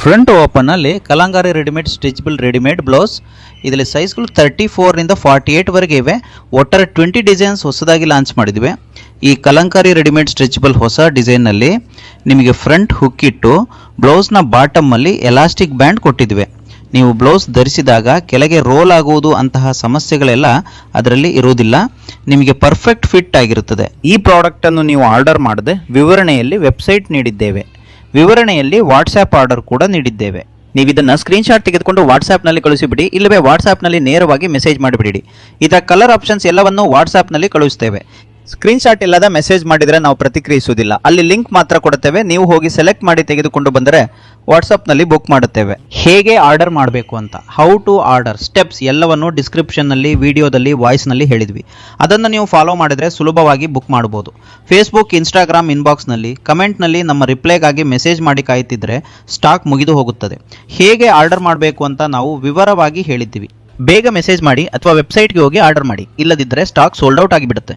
Front open ಅಲ್ಲಿ Kalamkari readymade ಸ್ಟಿಚಬಲ್ readymade blouse ಇದರಲ್ಲಿ ಸೈಜ್ಗಳು 34 ರಿಂದ 48 ವರೆಗೆ ಇವೆ. ಒಟ್ಟಾರೆ 20 ಡಿಸೈನ್ಸ್ ಹೊಸದಾಗಿ ಲಾಂಚ್ ಮಾಡಿದ್ವಿ. ಈ ಕಲಂಕಾರಿ ರೆಡಿಮೇಡ್ ಸ್ಟ್ರೆಚಬಲ್ ಹೊಸ ಡಿಸೈನ್ ನಲ್ಲಿ ನಿಮಗೆ ಫ್ರಂಟ್ ಹುಕ್ ಇಟ್ಟು ಬ್ಲೌಸ್ ನ ಬಾಟಮ್ ಅಲ್ಲಿ ಎಲಾಸ್ಟಿಕ್ ಬ್ಯಾಂಡ್ ಕೊಟ್ಟಿದ್ವಿ. ನೀವು ಬ್ಲೌಸ್ ಧರಿಸಿದಾಗ ಕೆಳಗೆ ರೋಲ್ ಆಗುವುದು ಅಂತಹ ಸಮಸ್ಯೆಗಳೆಲ್ಲ ಅದರಲ್ಲಿ ಇರುವುದಿಲ್ಲ. ನಿಮಗೆ ಪರ್ಫೆಕ್ಟ್ ಫಿಟ್ ಆಗಿರುತ್ತದೆ. ಈ ಪ್ರಾಡಕ್ಟ್ ಅನ್ನು ನೀವು ಆರ್ಡರ್ ಮಾಡದೆ ವಿವರಣೆಯಲ್ಲಿ ವೆಬ್ಸೈಟ್ ನೀಡಿದ್ದೇವೆ. ವಿವರಣೆಯಲ್ಲಿ ವಾಟ್ಸ್ಆ್ಯಪ್ ಆರ್ಡರ್ ಕೂಡ ನೀಡಿದ್ದೇವೆ. ನೀವು ಇದನ್ನು ಸ್ಕ್ರೀನ್ಶಾಟ್ ತೆಗೆದುಕೊಂಡು ವಾಟ್ಸ್ಆ್ಯಪ್ನಲ್ಲಿ ಕಳಿಸಿಬಿಡಿ, ಇಲ್ಲವೇ ವಾಟ್ಸ್ಆ್ಯಪ್ನಲ್ಲಿ ನೇರವಾಗಿ ಮೆಸೇಜ್ ಮಾಡಿಬಿಡಿ. ಇದರ ಕಲರ್ ಆಪ್ಷನ್ಸ್ ಎಲ್ಲವನ್ನು ವಾಟ್ಸ್ಆ್ಯಪ್ನಲ್ಲಿ ಕಳುಹಿಸ್ತೇವೆ. ಸ್ಕ್ರೀನ್ಶಾಟ್ ಇಲ್ಲದ ಮೆಸೇಜ್ ಮಾಡಿದರೆ ನಾವು ಪ್ರತಿಕ್ರಿಯಿಸುವುದಿಲ್ಲ. ಅಲ್ಲಿ ಲಿಂಕ್ ಮಾತ್ರ ಕೊಡುತ್ತೇವೆ. ನೀವು ಹೋಗಿ ಸೆಲೆಕ್ಟ್ ಮಾಡಿ ತೆಗೆದುಕೊಂಡು ಬಂದರೆ ವಾಟ್ಸಪ್ನಲ್ಲಿ ಬುಕ್ ಮಾಡುತ್ತೇವೆ. ಹೇಗೆ ಆರ್ಡರ್ ಮಾಡಬೇಕು ಅಂತ, ಹೌ ಟು ಆರ್ಡರ್ ಸ್ಟೆಪ್ಸ್ ಎಲ್ಲವನ್ನು ಡಿಸ್ಕ್ರಿಪ್ಷನ್ನಲ್ಲಿ, ವಿಡಿಯೋದಲ್ಲಿ, ವಾಯ್ಸ್ನಲ್ಲಿ ಹೇಳಿದ್ವಿ. ಅದನ್ನು ನೀವು ಫಾಲೋ ಮಾಡಿದರೆ ಸುಲಭವಾಗಿ ಬುಕ್ ಮಾಡಬಹುದು. ಫೇಸ್ಬುಕ್, ಇನ್ಸ್ಟಾಗ್ರಾಮ್ ಇನ್ಬಾಕ್ಸ್ನಲ್ಲಿ ಕಮೆಂಟ್ನಲ್ಲಿ ನಮ್ಮ ರಿಪ್ಲೈಗಾಗಿ ಮೆಸೇಜ್ ಮಾಡಿ ಕಾಯುತ್ತಿದ್ದರೆ ಸ್ಟಾಕ್ ಮುಗಿದು ಹೋಗುತ್ತದೆ. ಹೇಗೆ ಆರ್ಡರ್ ಮಾಡಬೇಕು ಅಂತ ನಾವು ವಿವರವಾಗಿ ಹೇಳಿದ್ದೀವಿ. ಬೇಗ ಮೆಸೇಜ್ ಮಾಡಿ ಅಥವಾ ವೆಬ್ಸೈಟ್ಗೆ ಹೋಗಿ ಆರ್ಡರ್ ಮಾಡಿ, ಇಲ್ಲದಿದ್ದರೆ ಸ್ಟಾಕ್ ಸೋಲ್ಡ್ ಔಟ್ ಆಗಿಬಿಡುತ್ತೆ.